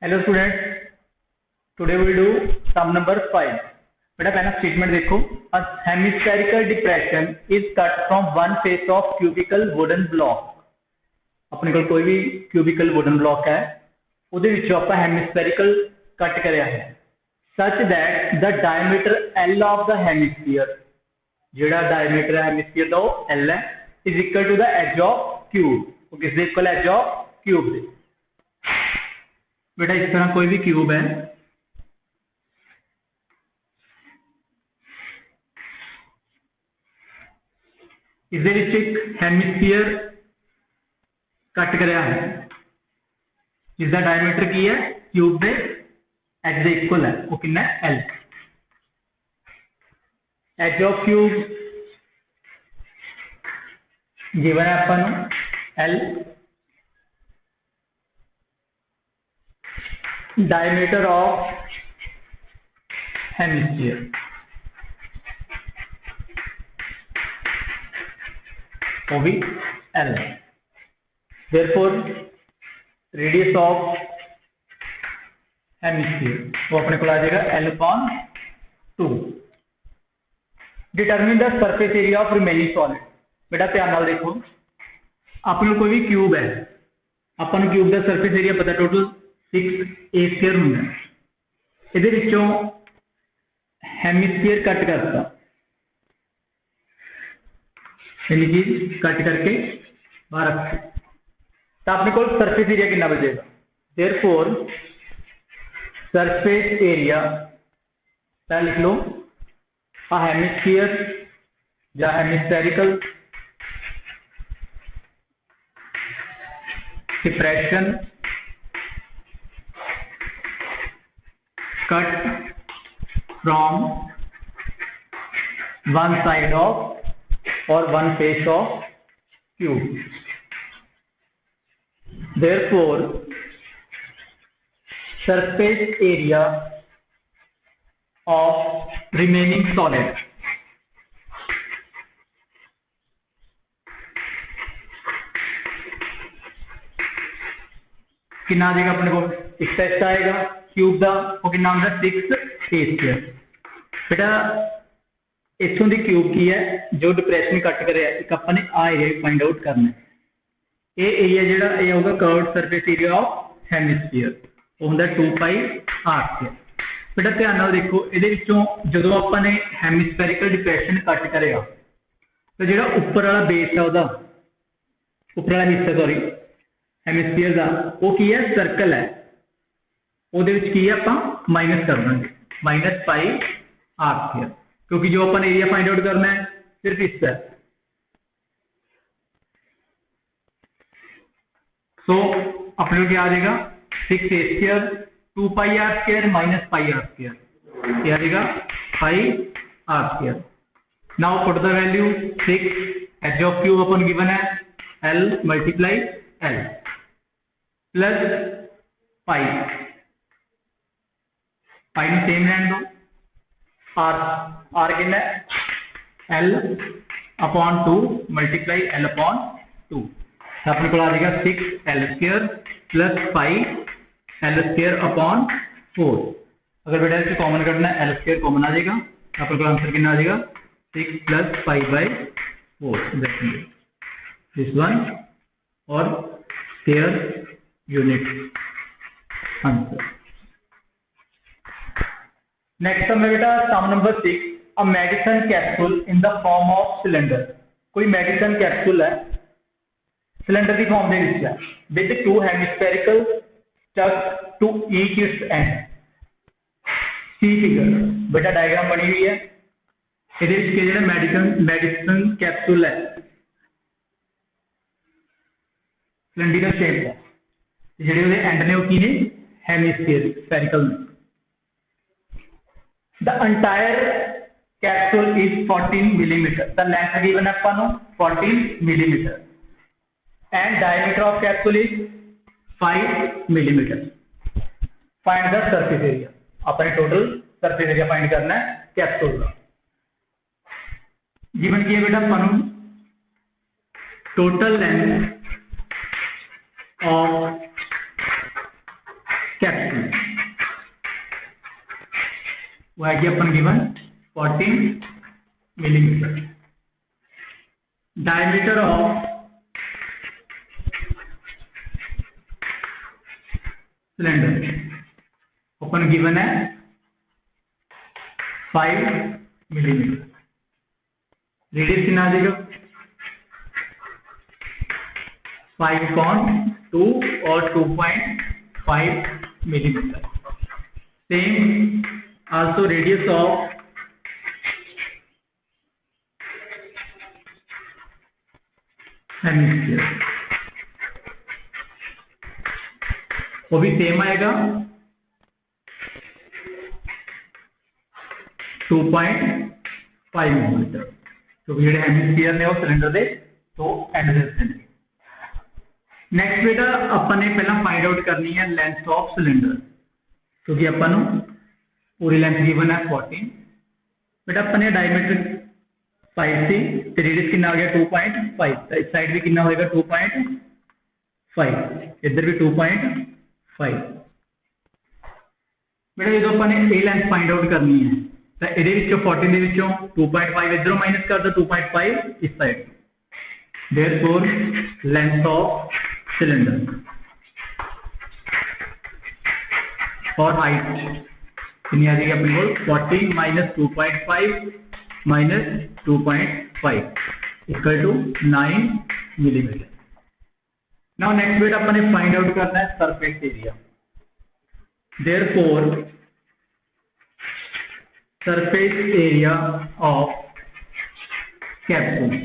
Hello students, today will do sum number 5। बेटा पहला statement देखो। A hemispherical depression is cut from one face of cubical wooden block. अपने को कोई भी क्यूबिकल वुडन ब्लॉक है, ਉਹਦੇ ਵਿੱਚੋਂ ਆਪਾਂ हेमिस्फेरिकल कट करिया है such that the diameter L of the hemisphere, ਜਿਹੜਾ डायमीटर है हेमिस्फीयर ਦਾ ਉਹ L है, is equal to the edge of cube. वो किसके इक्वल है? एज ऑफ क्यूब दे। बेटा इस तरह कोई भी क्यूब है, इसके विच एक हेमिस्फीयर कट कराया है जिसका डायमीटर की है क्यूब के एज दे इक्वल है, वो कितना है? L। Edge of cube given है अपन L, डायमीटर ऑफ हेमिस्फीयर वो भी L है। देयरफॉर रेडियस ऑफ हेमिस्फीयर वो अपने को आ जाएगा L/2। Determine the surface area of remaining solid. बेटा ध्यान नाल देखो, अपने कोई भी क्यूब है, अपन क्यूब का सरफेस एरिया पता टोटल 6a² होंगे। ਇਹਦੇ ਵਿੱਚੋਂ हेमिस्फीयर कट करता, यानी कि कट करके बाहर रखते, तो अपने को सरफेस एरिया कितना बचेगा? देयरफॉर सरफेस एरिया क्या लिख लो, a हेमिस्फीयर या hemispherical depression cut from one side of or one face of cube. Therefore, surface area of remaining solid कितना आ जाएगा? अपने को एक टेस्ट आएगा क्यूब का, वो कितना होगा? 6a²। बेटा इथों की क्यूब की है जो डिप्रेशन कट करे, एक अपने आ एरिया फाइंड आउट करना है। ये एरिया जो ये होगा curved surface area of hemisphere, वो होंगे 2πr²। बेटा ध्यान नाल देखो, ये जो अपने हेमिस्फेरिकल डिप्रेशन कट करेगा तो जो उपर वाला बेस है, वह उपर वाला हिस्सा सॉरी हेमिस्फीयर का, वो की है? सर्कल है। वो की है आप माइनस कर देंगे -πr², क्योंकि जो अपन एरिया फाइंड आउट करना है सिर्फ इसका। तो अपने क्या आ जाएगा? 6a² 2πr² - πr², क्या आ जाएगा? πr²। Now put the value 6, as of cube अपन गिवन है L × L प्लस पाई में सेम रहने दो। आर कितना है? L/2 × L/2, अपने को आ जाएगा 6L² प्लस πL²/4। अगर बेटा इससे कॉमन करना है L² कॉमन आ जाएगा, अपने को आंसर कितना आ जाएगा? 6 + π/4 दिस वन और their unit आंसर। नेक्स्ट सम है बेटा sum number 6। A medicine capsule in the form of cylinder. कोई मेडिसिन कैप्सूल है सिलेंडर की फॉर्म में है with 2 hemispherical stuck to each its end. See figure बेटा डायग्राम बनी हुई है, ये मेडिसिन कैप्सूल है सिलेंडरिकल शेप का, ਜਿਹੜੇ एंड ने की ने हेमिस्फीयर स्फेरिकल ने। The entire capsule is 14 millimeter. The length given upon 14 millimeter and diameter of capsule is 5 millimeter. Find the surface area. अपने total surface area find करना है कैप्सूल का। given किया बेटा अपन total length of कैप्सूल वो है कि अपन given 14 millimetre. Diameter of cylinder अपन गिवन है 5 मिलीमीटर। रेडियस कितना आ जाएगा 5/2 और 2.5 millimetre. Same also radius of hemisphere, वो भी सेम आएगा 2.5 मिलीमीटर। तो ये हेमिस्फीयर ने और सिलेंडर दे तो एडजस्टेंट। नेक्स्ट बेटा अपन ने पहला फाइंड आउट करनी है लेंथ ऑफ सिलेंडर, क्योंकि अपन पूरी लेंथ गिवन है 14। बेटा अपन ने डायमीटर 5 सी ते रेडियस कितना आ गया 2.5, तो इस साइड भी कितना होएगा 2.5, इधर भी 2.5। बेटा जो अपन ने ए लेंथ फाइंड आउट करनी है तो ਇਹਦੇ ਵਿੱਚੋਂ 14 ਦੇ ਵਿੱਚੋਂ 2.5 ਇਧਰੋਂ ਮਾਈਨਸ ਕਰ ਦੋ 2.5 ਇਸ side. therefore length of cylinder और height कितनी आ जाएगी अपने को 14 minus 2.5 minus 2.5 equal to 9 millimetre. Now next बेटा अपन ने फाइंड आउट करना है surface area. therefore surface area of capsule,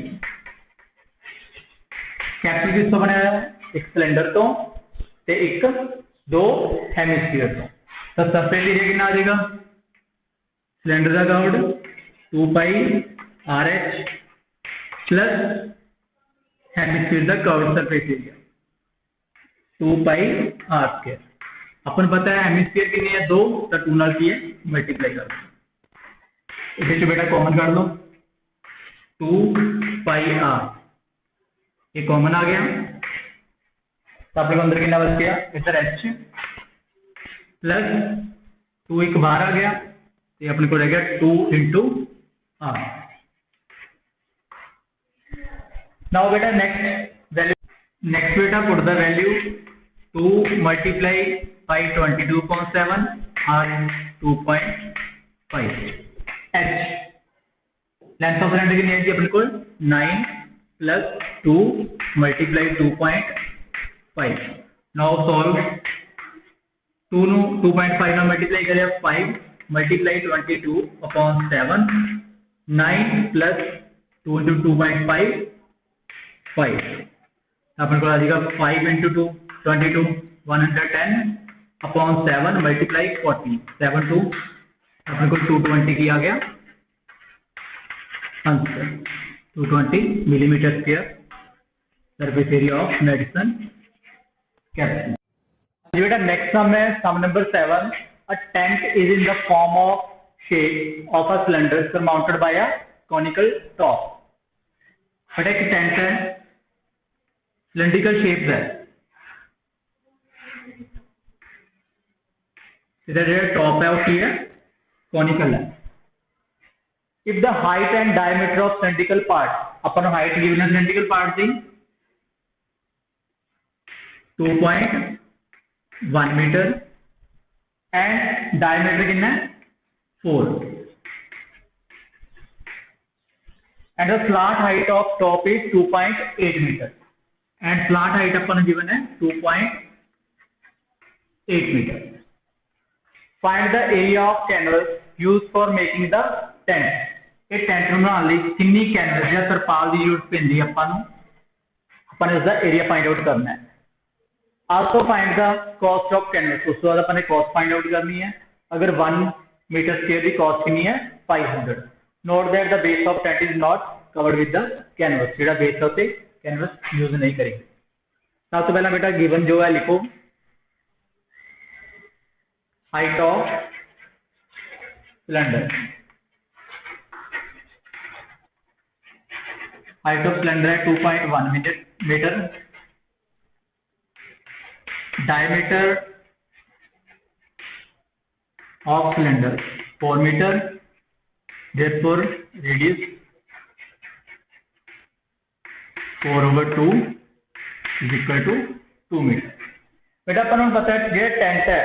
capsule किसको बनाया है एक सिलेंडर तो ते एक दो हेमिस्फीयर तो। तो सरफेस एरिया कितना आ जाएगा सिलेंडर का कर्व 2πRH प्लस हेमिस्फीयर का कर्व सरफेस एरिया 2πr²। अपन पता है हेमिस्फीयर कितनी है 2, तो 2 नाल की है मल्टीप्लाई कर दो। इसे बेटा कॉमन कर लो 2πr, ये कॉमन आ गया तो अपने को अंदर कितना बच गया इधर h प्लस 2 एक बाहर आ गया तो अपने को रह गया 2 × r। नाउ बेटा नेक्स्ट बेटा put the value 2 × 22.7 r 2.5। h length of cylinder की है अपने को 9 प्लस 2 मल्टीप्लाई 2.5। नाउ सॉल्व 2 नु 2.5 ਨਾਲ मल्टीप्लाई करें 5 मल्टीप्लाई 22/7 9 प्लस 2 × 2.5 5 अपन को आ जाएगा 5 × 2 22 110/7 मल्टीप्लाई 40 7 2 अपने को 220 की आ गया answer 220 millimetre square surface area of medicine capsule. बेटा नेक्स्ट सम है sum number 7। A tank is in the form of shape of a cylinder surmounted by a conical top. बेटा एक टैंक है सिलेंड्रिकल शेप है, इधर top है और है कॉनिकल है। If the height and diameter of cylindrical part, अपन हाइट गिवन है cylindrical part the 2.1 metre and diameter कितना है 4 and the slant height of top is 2.8 metre and slant height अपन गिवन है 2.8 metre. Find the area of canvas used for making the tent. ये tent ਨੂੰ ਬਣਾਉਣ ਲਈ ਕਿੰਨੀ ਕੈਨਵਸ ਜਾਂ ਤਰਪਾਲ ਦੀ ਜ਼ਰੂਰਤ ਪੈਂਦੀ ਹੈ ਆਪਾਂ ਨੇ ਇਸ ਦਾ ਏਰੀਆ फाइंड आउट करना है। Also find the cost of canvas, उस बाद अपन ने कॉस्ट फाइंड आउट करनी है। अगर 1 मीटर स्क्वायर की कॉस्ट कितनी है 500। Note that the base of tent is not covered with the canvas, जेड़ा बेस है उते कैनवस यूज नहीं करेंगे। सब तो पहला बेटा गिवन जो है लिखो height of cylinder. Height of cylinder है 2.1 metre. Diameter of cylinder 4 metre, therefore radius 4/2 is equal to 2 metre. बेटा अपन नूं पता है जो टेंट है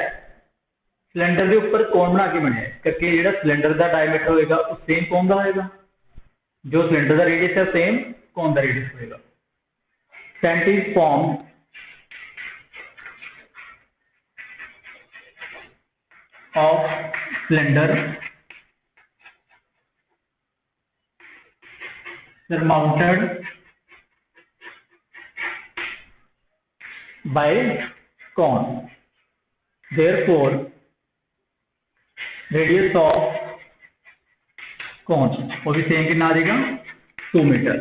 सिलेंडर के उपर कोण बना के बनया करके जो सिलेंडर का डायमीटर होएगा वो सेम कोण का होएगा, जो सिलेंडर का रेडियस है सेम कोण का रेडियस होएगा। Tent is form of cylinder surmounted by cone, therefore radius of cone वो भी सेम कितना आ जाएगा 2 मीटर।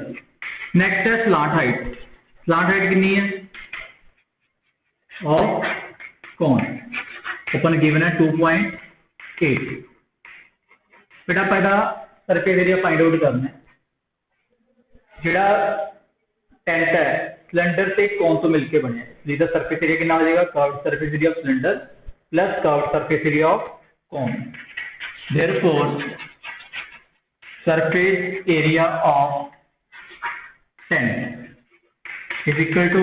नेक्स्ट है स्लांट हाइट। स्लांट हाइट कितनी है ऑफ कौन ओपन गिवन है 2.8। बेटा पहला सरफेस एरिया फाइंड आउट करना है। जिहड़ा टेंट है सिलेंडर से कौन तो मिलके बने, इसलिए सरफेस एरिया कितना आ जाएगा curved surface area of cylinder plus curved surface area of cone. Therefore surface area of tent is equal to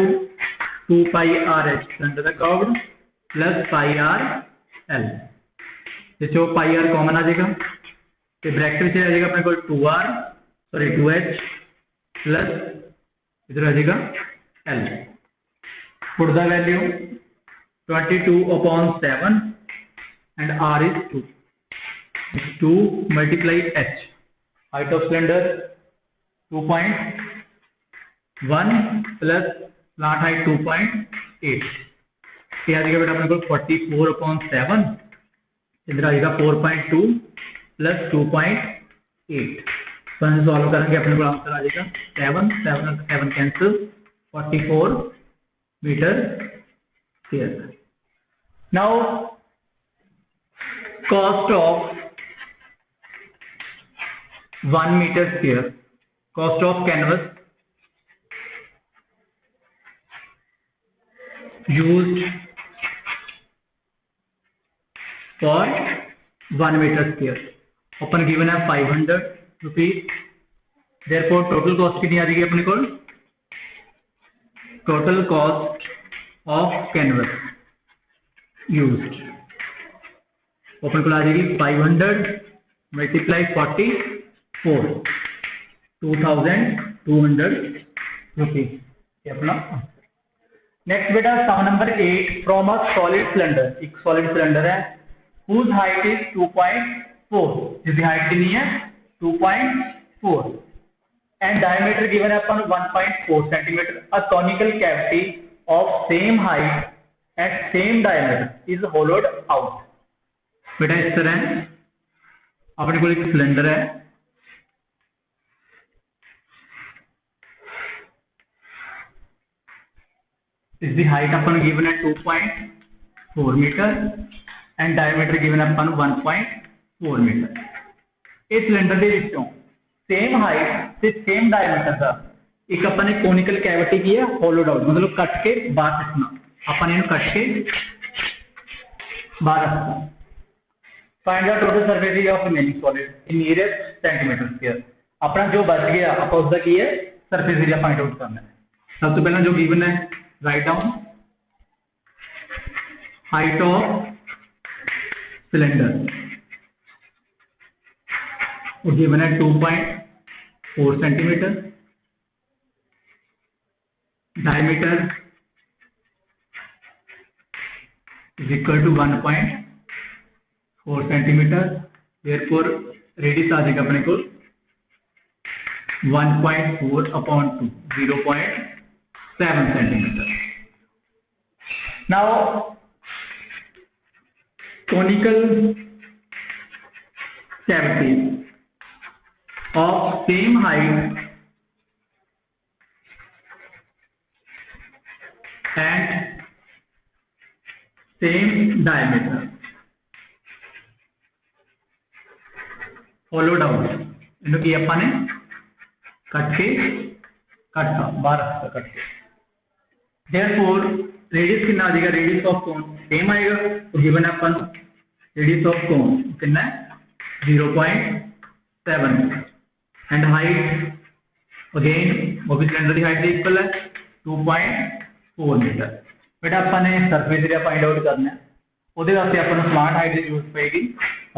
2 pi r h cylinder का curved plus pi r l, जिससे pi r कॉमन आ जाएगा तो bracket में आ जाएगा अपने को 2h plus इधर आ जाएगा l। Put the value 22/7 and r is 2, 2 multiply h, height of cylinder 2.1 plus slant height 2.8, ये आ जाएगा बेटा अपने को 44/7, इधर आ जाएगा 4.2 प्लस 2.8। सॉल्व करेंगे अपने को आंसर आ जाएगा 7 cancel 44 metre square. Now cost of 1 metre square, cost of canvas used for 1 meter square open given है 500 रुपीज। देयरफॉर टोटल कॉस्ट कितनी आ जाएगी अपने को, total cost of canvas used open को आ जाएगी 500 मल्टीप्लाई 44 2200 रुपीज ये अपना। नेक्स्ट बेटा sum number 8 from a solid cylinder, एक सॉलिड सिलेंडर है whose height is 2.4, जिसकी हाइट कितनी है 2.4 and diameter given है अपन 1.4 centimeter, a conical cavity of same height and same diameter is hollowed out। बेटा इस तरह अपने को एक सिलेंडर है, इसकी हाइट अपन गिवन है 2.4 मीटर एंड डायमीटर गिवन है अपन 1.4 मीटर। इस सिलेंडर के विचों सेम हाइट से सेम डायमीटर का एक अपन ने कोनिकल कैविटी की है होलोड आउट, मतलब कट के बाहर रखना, अपन इन्हें कट के बाहर रखना। Find the total surface area of remaining solid in nearest centimetre square. अपना जो बच गया अपन उसका की है सरफेस एरिया फाइंड आउट करना है। सबसे पहला जो गिवन है right down height of cylinder और गिवन है 2.4 centimetre, diameter is equal to 1.4 centimetre. Therefore radius आ जाएगा अपने को 1.4/2 0.7 centimeter। Now conical cavities of same height and same diameter hollowed out, इन्हों की अपन ने कट के कटता 12 कट के। देयरफॉर रेडियस कितना आ जाएगा, रेडियस ऑफ कोन सेम आएगा तो गिवन है अपन रेडियस ऑफ कोन कितना है 0.7 एंड हाइट अगेन वो भी सिलेंडर की हाइट के इक्वल है 2.4 मीटर। बेटा अपने सरफेस एरिया फाइंड आउट करना है, ਉਹਦੇ ਵਾਸਤੇ ਆਪਾਂ ਨੂੰ ਸਮਾਰਟ ਹਾਈਟ ਦੀ ਜ਼ਰੂਰਤ ਪਏਗੀ।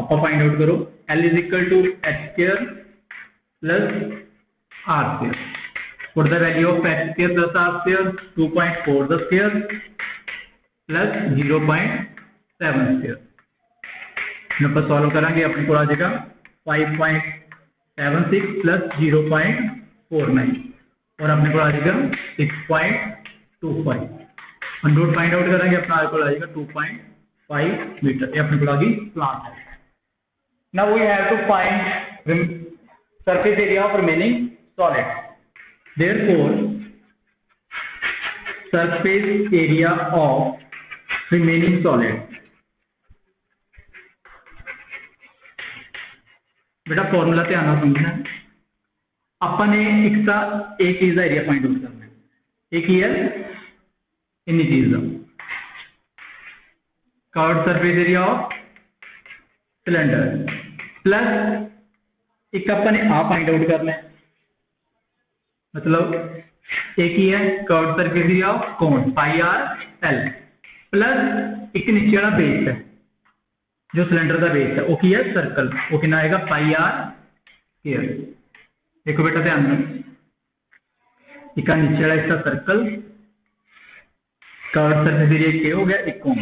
ਆਪਾਂ फाइंड आउट करो L is equal to h square plus r square. Put the value of h square plus r square 2.4 the square plus 0.7 square. ਆਪਾਂ सॉल्व करांगे अपने को आ जाएगा 5.76 प्लस 0.49 और अपने को आ जाएगा 6.25। अंडर फाइंड आउट करेंगे अपना को आ जाएगा 2.5 मीटर। ये अपने को लगी प्लांट है। Now we have to find surface area of remaining solid. Therefore surface area of remaining solid, बेटा फॉर्मूला ध्यान नाल समझना है। अपने एक चीज का एरिया फाइंड आउट करना है, एक ही है इन्नी चीज का curved surface area of cylinder plus एक अपने आ फाइंड आउट करना है, मतलब एक ही है curved surface area of cone pi R L plus एक नीचे वाला बेस है जो सिलेंडर का बेस है वो की है सर्कल, वो कितना आएगा पाई आर स्क्वायर। देखो बेटा ध्यान दो, एक नीचे वाला इसका सर्कल कर्व्ड सरफेस एरिया क्या हो गया एक कोन,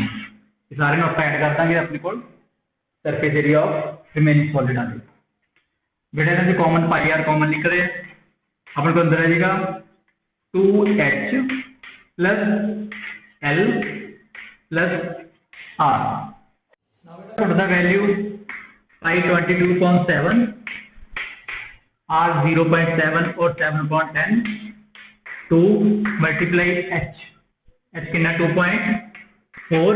सारे आप ऐड कर देंगे अपने को surface area of remaining solid आ जाएगा। बेटा इन्हें कॉमन पाई आर कॉमन लिख रहे हैं, अपने को अंदर आ जाएगा 2h plus l plus r। Put the value pi 22.7 r 0.7 और 7.10 2 मल्टीप्लाई h कितना 2.4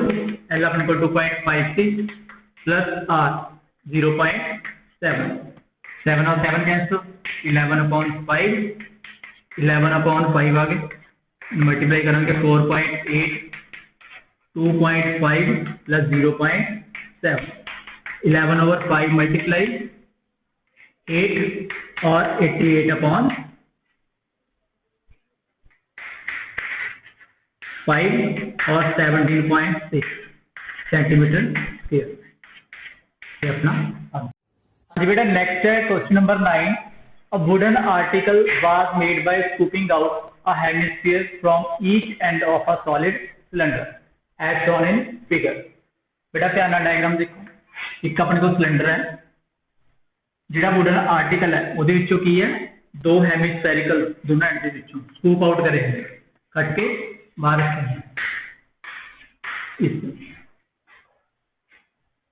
L अपने को 2.56 प्लस R 0.7 7 और 7 कैंसिल 11/5 11/5 आगे मल्टीप्लाई करेंगे 4.8 2.5 प्लस 0.7 11/5 मल्टीप्लाई 8 और 88/5 और 17.6 सेंटीमीटर स्क्वायर। ये अपना बेटा नेक्स्ट है question number 9। A wooden article was made by scooping out a hemisphere from each end of a solid cylinder as shown in figure. बेटा ध्यान नाल डायग्राम देखो, एक अपने को सिलेंडर है जिहड़ा वुडन आर्टिकल है ਉਹਦੇ ਵਿੱਚੋਂ ਕੀ है दो हेमिस्फेरिकल दोनों एंड ਦੇ ਵਿੱਚੋਂ स्कूप आउट करे हैं कट के बाहर रखे हैं।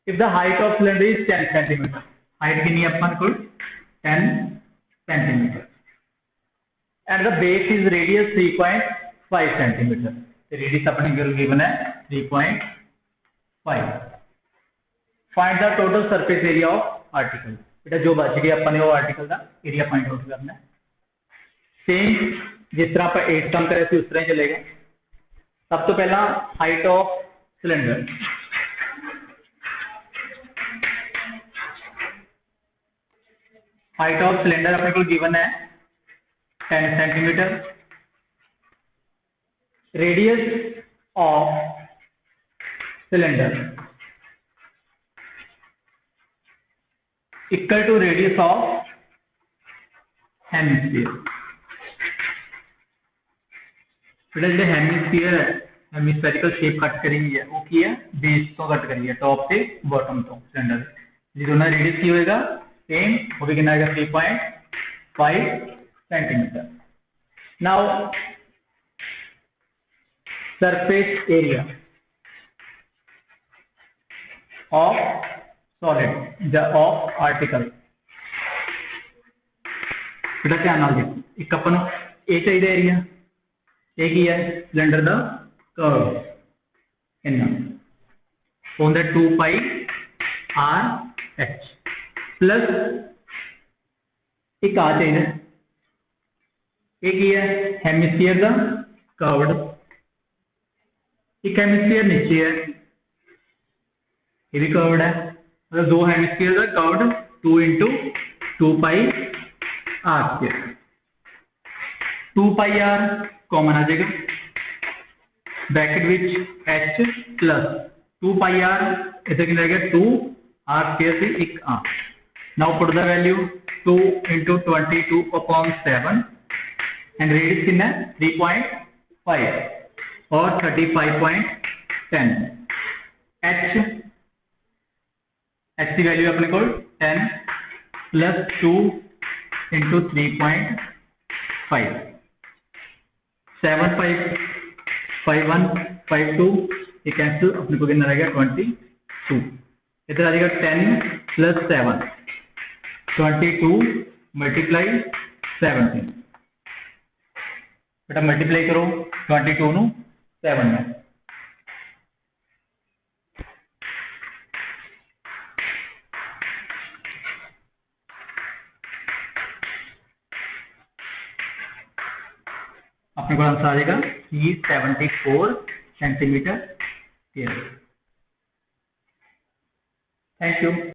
If the height of cylinder is 10 centimeter, height कितनी है अपन को 10 centimeter, and the base is radius 3.5 centimeter, तो radius अपने को given है 3.5। Find the total surface area of article। बेटा जो बच गया अपन ने वो आर्टिकल का एरिया फाइंड आउट करना है। सेम जिस तरह आप 8 सम करे उस तरह चलेगा। सब तो पहला height of cylinder, height of cylinder अपने को गिवन है 10 centimetre. Radius of cylinder equal to radius of hemisphere. बेटा जो हेमिस्फीयर है हेमिस्फेरिकल शेप कट करी हुई है वो की है बेस तो कट करी है टॉप से बॉटम तो सिलेंडर जी दोनों रेडियस की होएगा सेम, वो भी कितना आएगा 3.5 centimetre. Now surface area of solid of article. बेटा ध्यान नाल देखो, एक अपन ए चाहिए एरिया एक ही है सिलेंडर का कर्व इन्ना on the 2 pi R H plus एक आ चाहिए एक ही है हेमिस्फीयर का कर्व्ड, एक हेमिस्फीयर नीचे है ये भी कर्व्ड है मतलब 2 हेमिस्फीयर का curved 2 into 2 pi r square. 2 pi r common आ जाएगा, bracket which h plus 2 pi r इधर कितना रहेगा 2 आर स्क्वायर से 1 r. Now put the value 2 into 22 upon 7 and radius कितना है 3.5 और 35.10। एच की वैल्यू अपने को 10 प्लस 2 इंटू 3.5 7 5 5 1 5 2 ये कैंसिल, अपने को कितना रहेगा 22। इधर आ जाएगा 10 प्लस 7 22 मल्टीप्लाई 17। बेटा मल्टीप्लाई करो 22 नु 7 में। अपने को आंसर आ जाएगा 374 सेंटीमीटर। Thank you.